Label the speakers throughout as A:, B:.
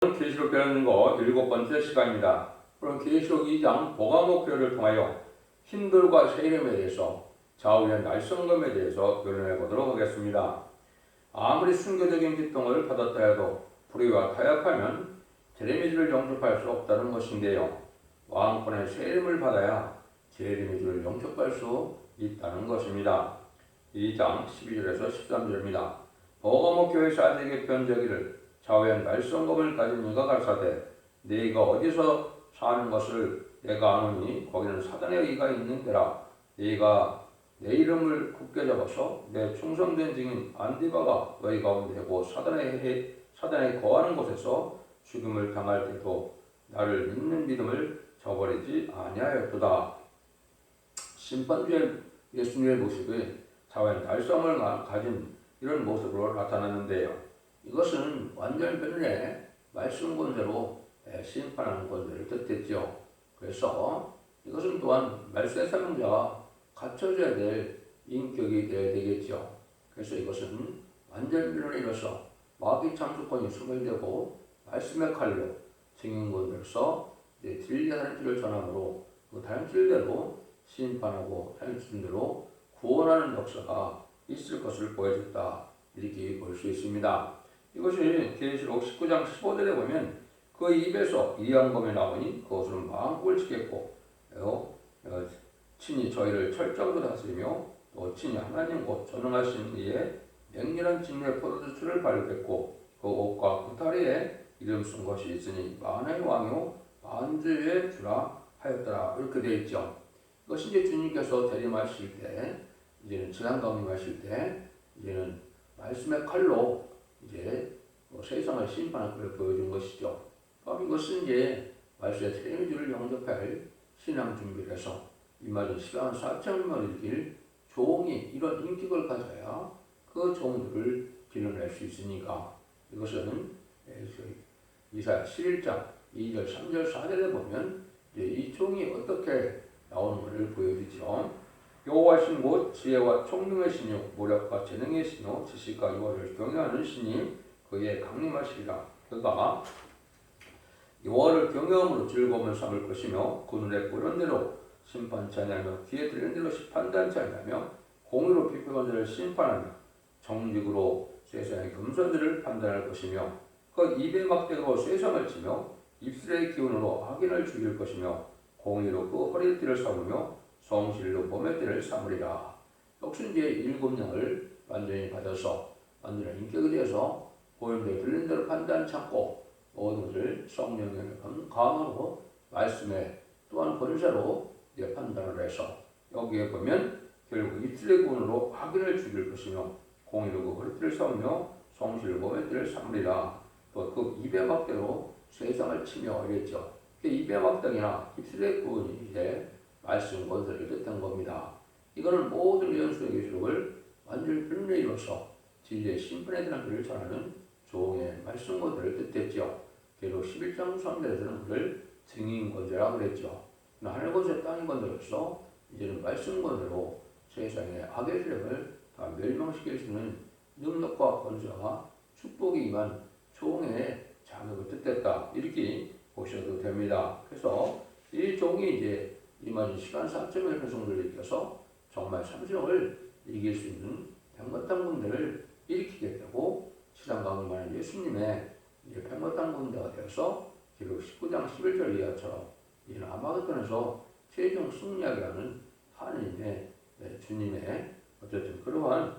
A: 계시록 배우는 거 7번째 시간입니다. 그럼 계시록 2장 보가 목표를 통하여 힘들과 세림에 대해서 좌우의 날성검에 대해서 변론해 보도록 하겠습니다. 아무리 순교적인 기통을 받았다 해도 불의와 타협하면 제레미주를 영접할 수 없다는 것인데요. 왕권의 세림을 받아야 제레미주를 영접할 수 있다는 것입니다. 2장 12절에서 13절입니다. 보가 목표의 사제에게 변제기를 좌우의 날성검을 가진 이가 가르사대 네가 어디서 사는 것을 내가 아노니 거기는 사단의 의가 있는 데라. 네가 내 이름을 굳게 잡아서 내 충성된 증인 안디바가 너희 가운데 고 사단에 거하는 곳에서 죽음을 당할 때도 나를 믿는 믿음을 저버리지 아니하였도다. 심판주의 예수님의 모습이 좌우의 날성을 가진 이런 모습으로 나타났는데요. 이것은 완전 변론의 말씀 권세로 심판하는 권세를 뜻했죠. 그래서 이것은 또한 말씀의 사명자가 갖춰져야 될 인격이 되어야 되겠죠. 그래서 이것은 완전 변론에 이뤄서 마귀 참수권이 소멸되고 말씀의 칼로 증인권으로서 진리하는 길을 전함으로 그 다른 심판하고 다른 구원하는 역사가 있을 것을 보여줬다. 이렇게 볼 수 있습니다. 이것이 계시록 19장 15절에 보면 그 입에서 이양검이 나오니 그것은 만국을 지켰고 친히 저희를 철저하게 다스리며 또 친히 하나님 곧 전능하신 이의 맹렬한 진노의 포도주를 발효했고 그 옷과 그 다리에 이름 쓴 것이 있으니 만의 왕이요 만주의 주라 하였더라. 이렇게 되어 있죠. 이것이 이제 주님께서 재림하실 때 이제는 재앙강림하실 때 이제는 말씀의 칼로 이제 세상을 심판할 것을 보여준 것이죠. 이것은 이제 말씀의 제레미주를 영접할 신앙 준비를 해서 이마저 시간 4천년을 이길 종이 이런 인격을 가져야 그 종들을 길러낼 수 있으니까 이것은 이사야 11장 2절, 3절, 4절에 보면 이제 이 종이 어떻게 나오는 것을 보여주죠. 여호와신 곧 지혜와 총명의 신이요 모략과 재능의 신이요 지식과 여호와를 경외하는 신이 그의 강림하시리라. 그가 여호와를 경외함으로 즐거움을 삼을 것이며 그 눈에 보는 대로 심판치 아니하며 귀에 들리는 대로 판단치 아니하며 공의로 비평한 자를 심판하며 정직으로 세상의 겸손들을 판단할 것이며 그 입의 막대로 세상을 치며 입술의 기운으로 악인을 죽일 것이며 공의로 그 허리띠를 삼으며 성실로 몸의 띠를 삼으리라. 역시 이제 7명을 완전히 받아서 완전한 인격에 대해서 보이는 대로 들리는 대로 판단 찾고 모든 것을 성령의 강으로 말씀에 또한 권세로 판단을 해서 여기에 보면 결국 입술의 기운으로 악인을 죽일 것이며 공의로 그 허리띠를 삼으며 성실로 몸의 띠를 삼으리라. 또 그 입의 막대로 세상을 치며 이랬죠. 입의 막대나 입술의 기운이 이제 말씀 권세를 뜻한 겁니다. 이거는 모든 연수의 계시록을 완전히 변론에 이뤄서 진리의 심판에 대한 길을 전하는 종의 말씀 권세를 뜻했죠. 계시록 11장 3절에서는 그를 증인 권세라고 그랬죠. 하늘 권세, 땅의 권세로서 이제는 말씀 권세로 세상의 악의 세력을 다 멸망시킬 수 있는 능력과 권세와 축복이 임한 종의 자격을 뜻했다. 이렇게 보셔도 됩니다. 그래서 이 종이 이제 이만 시간 4.1 배송을 일으켜서 정말 삼성을 이길 수 있는 백마탄 군대를 일으키게 되고 시상강림하는 예수님의 백마탄 군대가 되어서 기록 19장 11절 이하처럼 이는 아마겟돈에서 최종 승리하게 하는 하나님의 주님의 어쨌든 그러한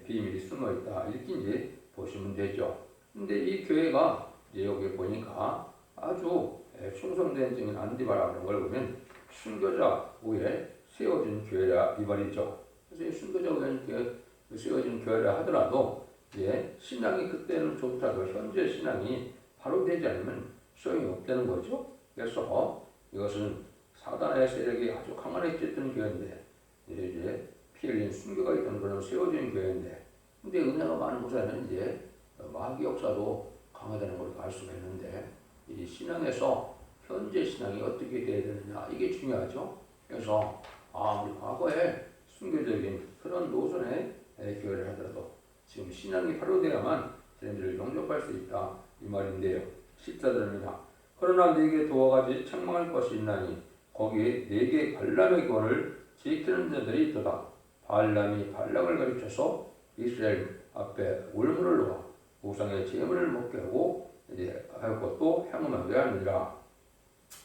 A: 비밀이 숨어있다. 이렇게 이제 보시면 되죠. 근데 이 교회가 이제 여기 보니까 아주 충성된 증인 안디바라는 걸 보면 순교자 후에 세워진 교회라 이 말이죠. 그래서 이 순교자 후에 세워진 교회라 하더라도 신앙이 그때는 좋다고 현재 신앙이 바로 되지 않으면 소용이 없다는 거죠. 그래서 이것은 사단의 세력이 아주 강한했던 교회인데 이제 피 흘린 순교가 있던 그런 세워진 교회인데 근데 은혜가 많은 곳에는 이제 마귀 역사도 강하다는 걸 알 수가 있는데 이 신앙에서 현재 신앙이 어떻게 돼야 되느냐 이게 중요하죠. 그래서 우리 과거에 순교적인 그런 노선의 교회를 하더라도 지금 신앙이 바로 돼야만 저희들을 영접할 수 있다 이 말인데요. 14절입니다. 그러나 네게 두어 가지 책망할 것이 있나니 거기에 네게 발람의 권을 지키는 자들이 있도다. 발람이 발락을 가르쳐서 이스라엘 앞에 올무를 놓아 우상의 제물을 먹게 하고 이제 하고 또 행음하게 하느니라.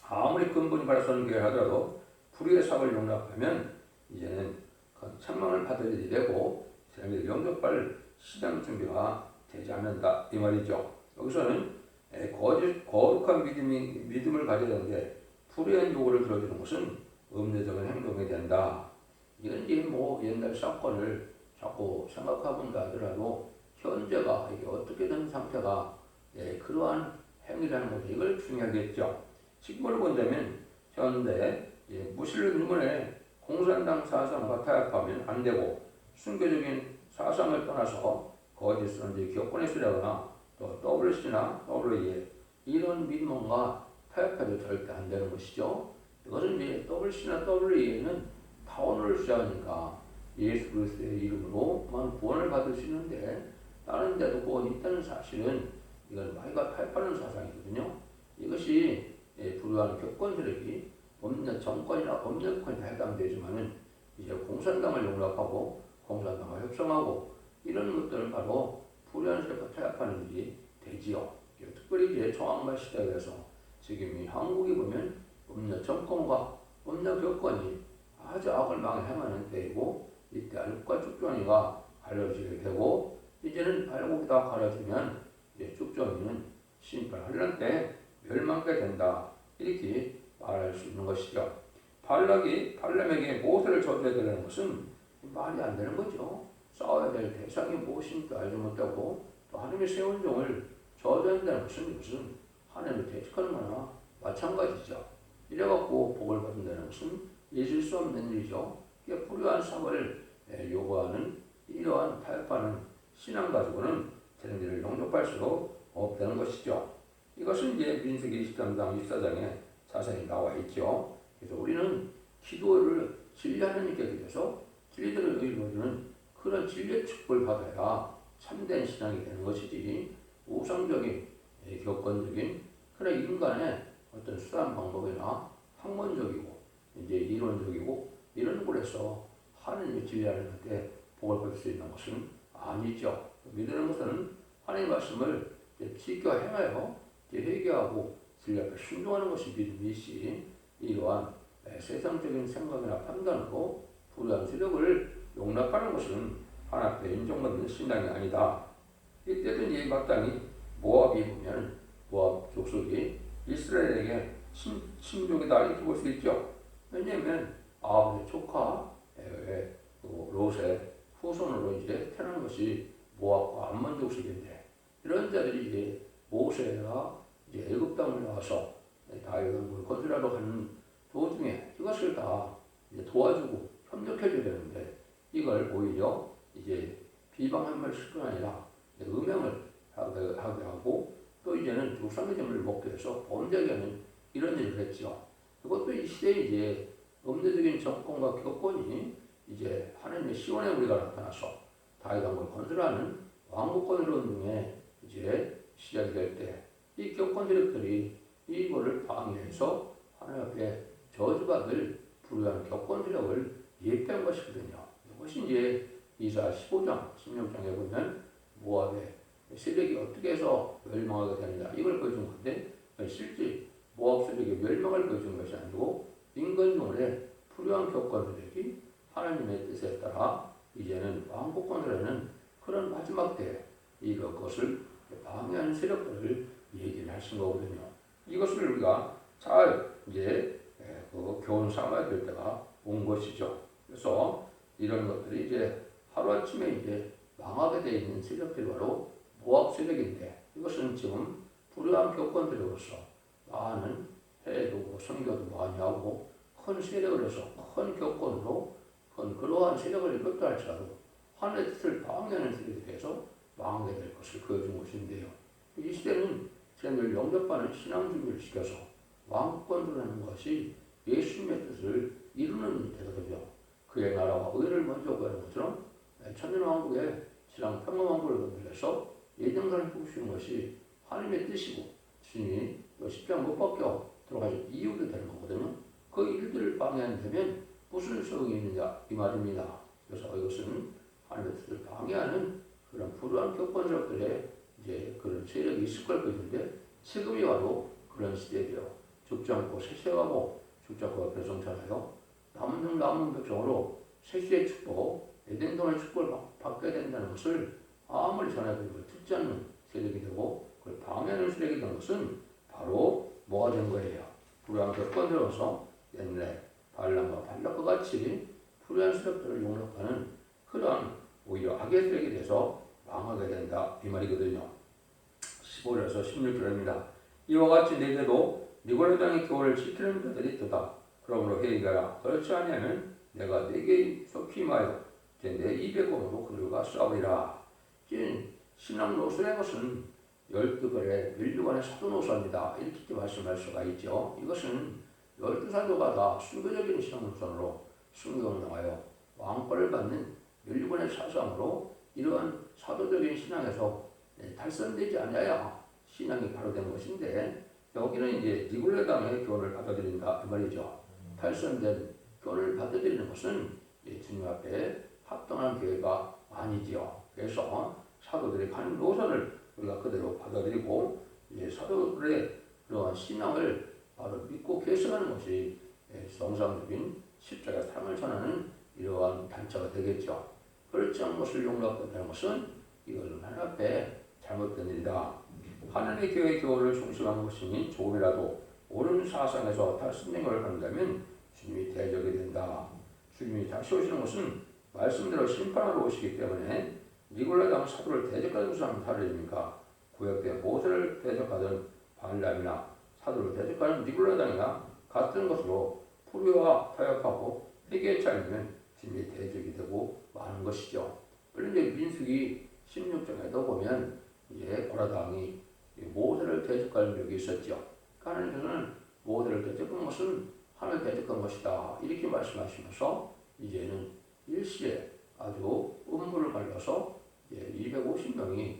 A: 아무리 근본이 발설하게 하더라도 불의의 삭을 용납하면 이제는 그 책망을 받을 일이 되고 사람들이 영접할 시장 준비가 되지 않는다 이 말이죠. 여기서는 거룩한 믿음을 가져야 되는데 불의한 요구를 들어주는 것은 음료적인 행동이 된다. 이건 이제 뭐 옛날 사건을 자꾸 생각해본다 하더라도 현재가 이게 어떻게 된 상태가 그러한 행위라는 거죠. 이걸 중요하겠죠. 직분을 본다면 현대 무신론 유문에 공산당 사상과 타협하면 안 되고 순교적인 사상을 떠나서 거짓으로 이제 기업권에 쓰려거나 또 WC나 WE 이런 믿음과 타협해도 절대 안 되는 것이죠. 이것은 이제 WC나 WE는 타원을 주장하니까 예수 그리스도의 이름으로만 구원을 받을 수 있는데 다른 데도 구원이 있다는 사실은 이건 마이가 타협하는 사상이거든요. 이것이 불우한 교권 세력이 법률 정권이나 법률권에 해당되지만은 이제 공산당을 용납하고 공산당과 협상하고 이런 것들은 바로 불우한 세력과 타협하는 일이 되지요. 특별히 이제 청황말 시대에서 지금 이 한국이 보면 법률 정권과 법률 교권이 아주 악을 망에 행하는 때이고 이때 알곡과 쭉정이가 가려지게 되고 이제는 알곡이 다 가려지면 이제 쭉정이는 심판하려는 때 멸망하게 된다. 이렇게 말할 수 있는 것이죠. 발람에게 모세를 저주해야 되는 것은 말이 안 되는 거죠. 싸워야 될 대상이 무엇인지 알지 못하고 또 하나님의 세운 종을 저주한다는 것은 무슨 하나님을 대적하는 거나 마찬가지죠. 이래갖고 복을 받는다는 것은 있을 수 없는 일이죠. 불의한 삭을 요구하는 이러한 타협하는 신앙 가지고는 자신들을 용접할 수 없다는 것이죠. 이것은 이제 민수기 23장 24장에 자세히 나와 있죠. 그래서 우리는 기도를 진리 하나님께 드려서 진리들을 이루어주는 그런 진리의 축복을 받아야 참된 신앙이 되는 것이지 우상적인 격건적인 그런 인간의 어떤 수단 방법이나 학문적이고 이제 이론적이고 이런 곳에서 하나님의 진리하는 데 복을 받을 수 있는 것은 아니죠. 믿는 것은 하나님의 말씀을 지켜 행하여 회개하고 진리 앞에 순종하는 것이 믿음이시 이러한 세상적인 생각이나 판단으로 불의한 세력을 용납하는 것은 하나님 앞에 인정받는 신앙이 아니다. 이때는 이 마땅히 모압이 보면 모압 족속이 이스라엘에게 친족이다 이렇게 볼 수 있죠. 왜냐하면 아합의 조카 롯의 후손으로 이제 태어난 것이 모압과 암몬 족속인데 이런 자들이 이제 모세가 이제 애굽 땅을 나와서 다윗 왕국을 건설하러 가는 도중에 이것을 다 이제 도와주고 협력해줘야 되는데 이걸 오히려 이제 비방함을 쓸 뿐 아니라 음행을 하게 하고 또 이제는 우상의 제물을 먹게 해서 범죄하게 하는 이런 일을 했죠. 그것도 이 시대에 이제 음대적인 정권과 교권이 이제 하나님의 시온의 우리가 나타나서 다윗 왕국을 건설하는 왕국 건설 운동에 이제 시작이 될 때 이 교권 세력들이 이거를 방해해서 하나님 앞에 저주받을 불우한 교권 세력을 예표한 것이거든요. 이것이 이제 이사 15장, 16장에 보면 모압의 세력이 어떻게 해서 멸망하게 되느냐 이걸 보여준 건데 실제 모압 세력의 멸망을 보여준 것이 아니고 인간중에 불우한 교권 세력이 하나님의 뜻에 따라 이제는 왕국 건설하는 그런 마지막 때에 이것을 방해하는 세력들을 얘기를 하신 거거든요. 이것을 우리가 잘 이제 그 교훈 삼아야 될 때가 온 것이죠. 그래서 이런 것들이 이제 하루아침에 이제 망하게 되어 있는 세력들이 바로 모압 세력인데 이것은 지금 불우한 교권들로서 많은 해도 선교도 많이 하고 큰 세력을 해서 큰 교권으로 큰 그러한 세력을 이뤘다 할지라도 하늘의 뜻을 방해하는 세력에 대해서 망하게 될 것을 보여준 것인데요. 이 시대는 쟤를 영접하는 신앙 준비를 시켜서 왕권을 하는 것이 예수님의 뜻을 이루는 데거든요. 그의 나라와 의를 먼저 구하는 것처럼 천년왕국의 신앙 평화왕국을 건설해서 예정선을 뽑으시는 것이 하나님의 뜻이고 주님이 십자가 못 박혀 들어가신 이유가 되는 거거든요. 그 일들을 방해한다면 무슨 소용이 있느냐 이 말입니다. 그래서 이것은 하나님의 뜻을 방해하는 그런 불우한 격번스럽들의 이제 그런 세력이 있을 걸 것인데 지금이 바로 그런 시대죠. 죽지 않고 세세하고 죽지 않고 배송잖아요. 남은 백성으로 세시의 축복, 에덴 동안의 축복을 받게 된다는 것을 아무리 전해드리고 듣지 않는 세력이 되고 그걸 방해하는 세력이 되는 것은 바로 뭐가 된 거예요? 불우한 격번 들어서 옛날에 발람과 발락과 같이 불우한 세력들을 용납하는 그러한 오히려 악의 세력이 돼서 망하게 된다 이 말이거든요. 15절에서 16절입니다. 이와 같이 내게도 니골라 땅의 교훈을 지키는 자들이 있도다. 그러므로 회개하라. 그렇지 아니하면 내가 네게 속히 임하여 내 입의 검으로 그들과 싸우리라. 신앙 노선의 것은 12벌의 멸류관의 사도 노선입니다. 이렇게 말씀할 수가 있죠. 이것은 12사도가 다 순교적인 신앙 노선으로 순교를 나와요. 왕권을 받는 멸류관의 사상으로 이러한 사도적인 신앙에서 달성되지 않아야 신앙이 바로 된 것인데 여기는 이제 니골라 당의 교훈을 받아들인다 그 말이죠. 달성된 교훈을 받아들이는 것은 주님 앞에 합당한 교회가 아니지요. 그래서 사도들이 가는 노선을 우리가 그대로 받아들이고 사도들의 그러한 신앙을 바로 믿고 계승하는 것이 정상적인 십자가 삶을 전하는 이러한 단체가 되겠죠. 그렇지 않은 것을 용납한다는 것은 이것은 하나님 앞에 잘못된 일이다. 하나님의 교회의 교훈을 중심한 것이니 조금이라도 옳은 사상에서 탈선행을 한다면 주님이 대적이 된다. 주님이 다시 오시는 것은 말씀대로 심판하러 오시기 때문에 니골라 당 사도를 대적하는 사람은 다르니까 구약 때 모세를 대적하던 발람이나 사도를 대적하는 니골라 당이나 같은 것으로 불의와 타협하고 회개치 않으면 주님이 대적이 되고 마는 것이죠. 그런데 민수기 16장에도 보면 이제 고라당이 모세를 대적하는 적이 있었죠. 하나님께서는 모세를 대적한 것은 하나님을 대적한 것이다 이렇게 말씀하시면서 이제는 일시에 아주 음물을 갈려서 250명이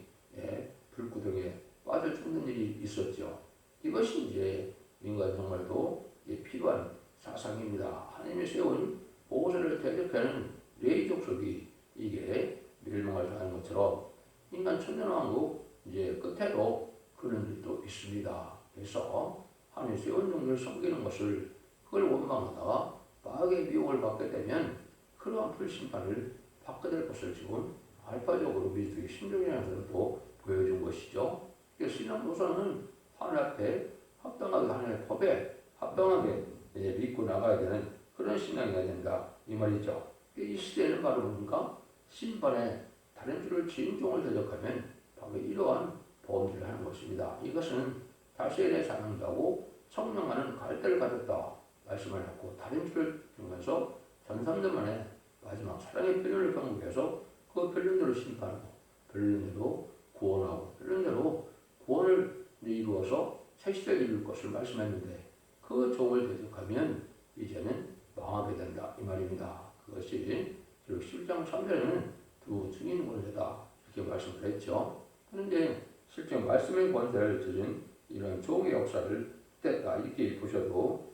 A: 불구덩이에 빠져 죽는 일이 있었죠. 이것이 이제 인간 정말도 필요한 사상입니다. 하나님이 세운 모세를 대적하는 레위 족속이 이게 멸망을 당하는 것처럼 인간 천년왕국 이제 끝에도 그런 일도 있습니다. 그래서 하나님이 세운 종들을 섬기는 것을 그걸 원망하다가 마귀의 미혹을 받게 되면 그러한 불심판을 받게 될 것을 지금 알파적으로 민수기 16장에서도 보여준 것이죠. 신앙 노선은 하나님 앞에 합당하게 하나님의 법에 합당하게 믿고 나가야 되는 그런 신앙이어야 된다 이 말이죠. 이 시대는 바로 뭡니까? 심판에 다른 주를 진종을 대적하면 바로 이러한 범죄를 하는 것입니다. 이것은 다시엘의 사명자고 성령과는 갈대를 가졌다 말씀을 했고 다른 주를 통해서 전삼대만의 마지막 사랑의 표현을 경험해서 그 표현대로 심판하고 표현대로 구원하고 표현대로 구원을 이루어서 새 시대를 이룰 것을 말씀했는데 그 종을 대적하면 이제는 망하게 된다 이 말입니다. 그것이 11장 3절에는 두 증인 권세다 이렇게 말씀을 했죠. 그런데 실제 말씀의 권세를 지닌 이런 종의 역사를 뗐다 이렇게 보셔도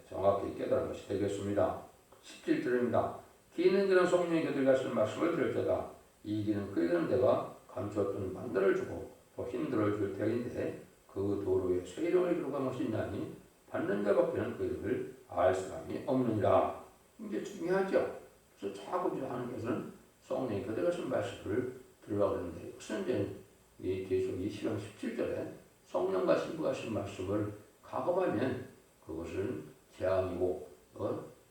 A: 정확히 깨달은 것이 되겠습니다. 17절입니다. 기는 자는 성령이 그들 가시는 말씀을 들을때다. 이기는 그에게는 내가 감추었던 만다를 주고 더 힘들어 줄 터인데 그 도로에 새 이름을 기록한 것이 있나니 받는 자밖에는 그 이름을 알 사람이 없느니라. 이게 중요하죠. 그래서 자꾸 하나님께서는 성령이 그들 가시는 말씀을 들으라고 하는데 이것은 이제 이 계속 20장 17절에 성령과 신부가 하신 말씀을 가급하면 그것은 재앙이고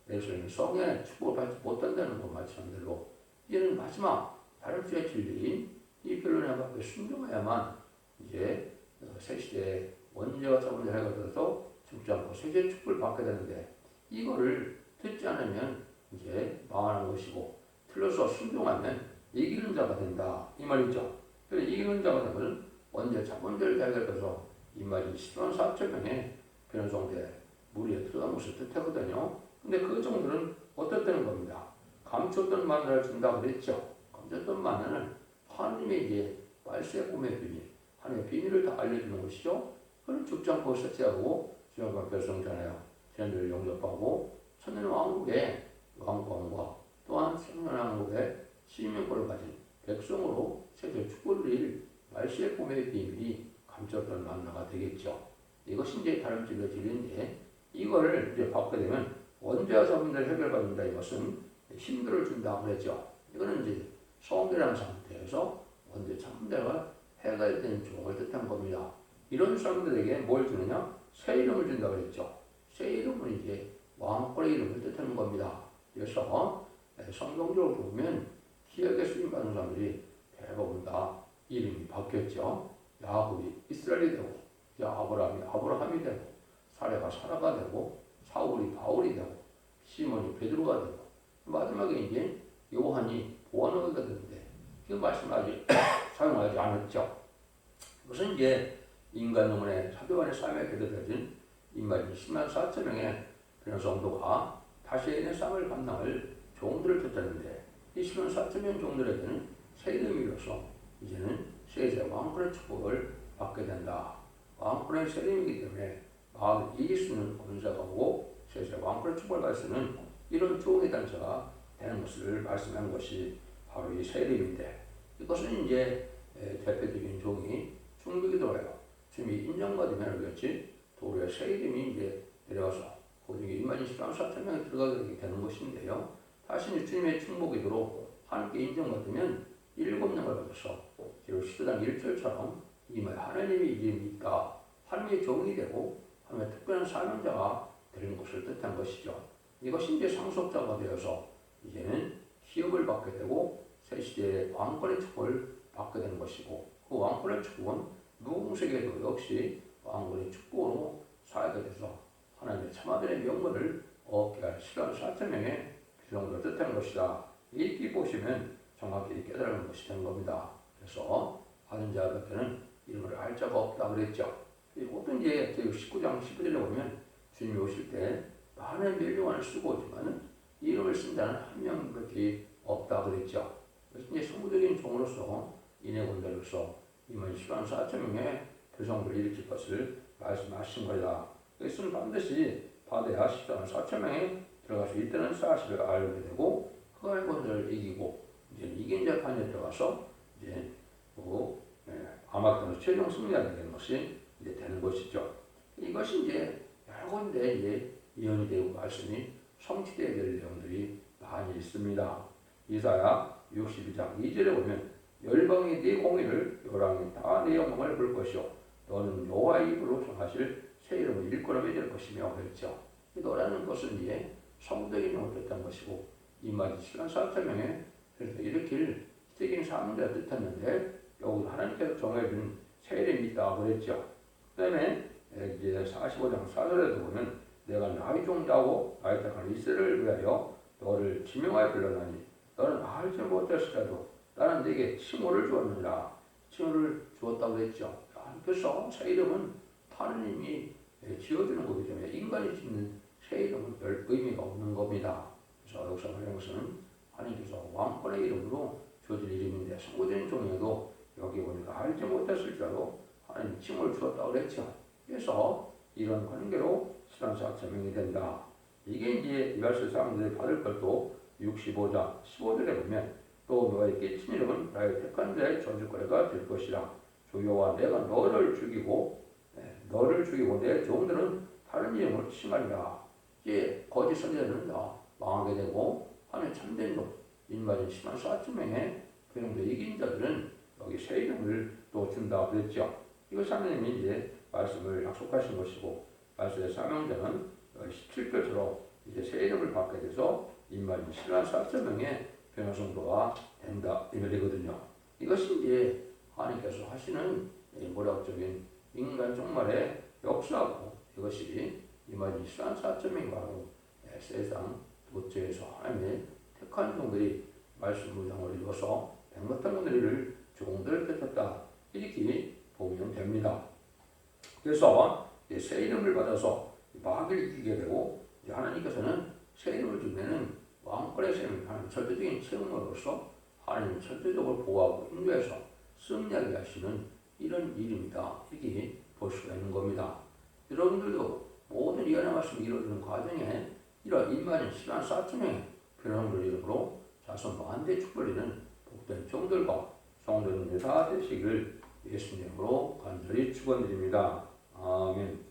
A: 그래서 성령의 축복을 받지 못한다는 것 말씀대로 이제는 마지막 다른 주의 진리인 이 변론의 앞에 순종해야만 이제 새 시대의 원죄와 자본을 해가지고 죽지 않고 세계 축복을 받게 되는데 이거를 듣지 않으면 이제 망하는 것이고 틀려서 순종하면 이기는 자가 된다 이 말이죠. 그래서 이기는 자가 되면 원죄 자본들을 해결해서 이 말이 10만 4천 명의 변성대 무리에 들어간 것을 뜻하거든요. 근데 그 정도는 어떻다는 겁니다. 감췄던 마늘을 준다고 그랬죠. 감췄던 마늘은 하나님의 이제 말세 꿈의 비밀, 하나님의 비밀을 다 알려주는 것이죠. 그는 죽지 않고 쇠퇴하고 주역과 결성잖아요. 쟤네들을 영접하고 천년 왕국의 왕권과 또한 생명 왕국의 시민권을 가진 백성으로 세계 축복을 누릴 말세의 봄의 비밀이 감췄던 만나가 되겠죠. 이것이 이제 다름질의 진리인데 이거를 이제 받게 되면 원죄와 문제를 해결받는다. 이것은 힘들을 준다 그랬죠. 이거는 이제 성결한 상태에서 원죄 참문제가 해결되는 종을 뜻한 겁니다. 이런 사람들에게 뭘 주느냐? 새 이름을 준다 그랬죠. 새 이름은 이제 왕권의 이름을 뜻하는 겁니다. 그래서 성경적으로 보면 기억에 쓰임받는 사람들이 대부분 다 이름이 바뀌었죠. 야곱이 이스라엘이 되고, 아브라함이 아브라함이 되고, 사레가 사라가 되고, 사울이 바울이 되고, 시몬이 베드로가 되고, 마지막에 이제 요한이 보아노가 되는데 그 말씀하지 사용하지 않았죠. 그것은 이제 인간 영혼의 사도관의 삶에 대드려진 인간이 10만 4천 명의 변호 성도가 다시의 쌍을 감당할 종들을 뜻하는데 이 10만 4천 명 종들에게는 새 이름이로서 이제는 세세 왕권의 축복을 받게 된다. 왕권의 새 이름이기 때문에 마음을 이길 수 있는 권세가 오고 세세 왕권의 축복을 받을 수 있는 이런 종의 단체가 되는 것을 말씀한 것이 바로 이 새 이름인데 이것은 이제 대표적인 종이 충비기도예요. 주님이 인정받으면 그렇지 도로의 새 이름이 이제 내려와서 거기 2만 24만 4천 명이 들어가게 되는 것인데요. 다시 이제 주님의 충복기도로 하나님께 인정받으면 7명을 받아서 기록 10장 1절처럼 이마에 하나님의 이름이 있다. 하나님의 종이 되고 하나님의 특별한 사명자가 되는 것을 뜻한 것이죠. 이것이 이제 상속자가 되어서 이제는 기업을 받게 되고 새 시대의 왕권의 축복을 받게 되는 것이고 그 왕권의 축복은 무궁세계도 역시 왕권의 축복으로 살게 돼서 하나님의 참아들의 명분을 얻게 할 10만 4천 명의 비정도를 뜻하는 것이다. 이렇게 보시면 정확히 깨달은 것이 된 겁니다. 그래서 받은 자들한테는 이름을 알 자가 없다 그랬죠. 어떤 이제 19장 19절에 보면 주님이 오실 때 많은 멸류관을 쓰고 오지만 이름을 쓴 자는 한 명밖에 없다 그랬죠. 그래서 이제 성부적인 종으로서 인해군자로서 2만 10만 4천 명의 교성들을 일으킬 것을 말씀하신 거다. 그것은 반드시 받아야 14만 4천 명이 들어갈 수 있다는 사실을 알게 되고 그의 권세를 이기고 이제 이긴 재판에 들어가서 이제 아마존에서 최종 승리하게 되는 것이 이제 되는 것이죠. 이것이 이제 여러 군데 이제 예언이 되고 말씀이 성취되어야 될 내용들이 많이 있습니다. 이사야 62장 2절에 보면 열방이 네 공의를 열왕이 다 네 영광을 볼 것이요 너는 여호와의 입으로 정하실 새 이름을 일컬어 맺을 것이며 그랬죠. 이 너라는 것은 이제 성적인 영을 뜻한 것이고 이마지 7만 4천 명의 그래서 일으킬 희생인 사명자를 뜻했는데 여기 하나님께서 정해준 새 이름이 있다 그랬죠. 그 다음에 이제 45장 4절에도 보면 내가 나의 종자고 나의 택한 이스라엘을 위하여 너를 지명하여 불러나니 너는 알지 못했을지라도 나는 네게 칭호를 주었느니라. 칭호를 주었다고 했죠. 그래서 새 이름은 하느님이 지어주는 거기 때문에 인간이 짓는 새 이름은 별 의미가 없는 겁니다. 그래서 여기서 말하는 것은 하나님께서 왕권의 이름으로 주어진 이름인데 선고된 종에도 여기 보니까 알지 못했을지라도 하나님 칭호를 주었다고 그랬죠. 그래서 이런 관계로 10만 4천 명이 된다. 이게 이제 이발소 사람들이 받을 것도 65장 15절에 보면 또 너의 끼친 이름은 나의 택한 자의 저주거리가 될 것이라 주여와 내가 너를 죽이고 내 종들은 다른 이름을 칭하리라. 이제 거짓 선지자들은 망하게 되고 하나님 참된 종 인마진 10만 4천 명의 그 정도 이긴 자들은 여기 새 이름을 또 준다 그랬죠. 이것이 하나님이 이제 말씀을 약속하신 것이고 말씀의 사명자는 17절처럼 이제 새 이름을 받게 돼서 인마진 10만 4천 명의 변호성도가 된다 이 말이거든요. 이것이 이제 하나님께서 하시는 모략적인 인간 종말의 역사고 이것이 이마진 10만 4천 명이 바로 세상 도처에서 하나님의 택한 종들이 말씀 무장을 이루어서 백마탄 군대를 종들을 뺏었다 이렇게 보면 됩니다. 그래서 새 이름을 받아서 마귀를 이기게 되고 하나님께서는 새 이름을 주면은 왕권의 새 이름을 하나님 절대적인 세움으로서 하나님을 절대적으로 보호하고 인도해서 승리하게 하시는 이런 이름이다 이렇게 볼 수가 있는 겁니다. 여러분들도 모든 이 은혜 말씀이 이루어지는 과정에 이런 임마진 시간 사투에 필요성들 이름으로 자손 만대 축벌리는 복된 종들과 성도는 다 되시기를 예수님으로 간절히 축원드립니다. 아멘.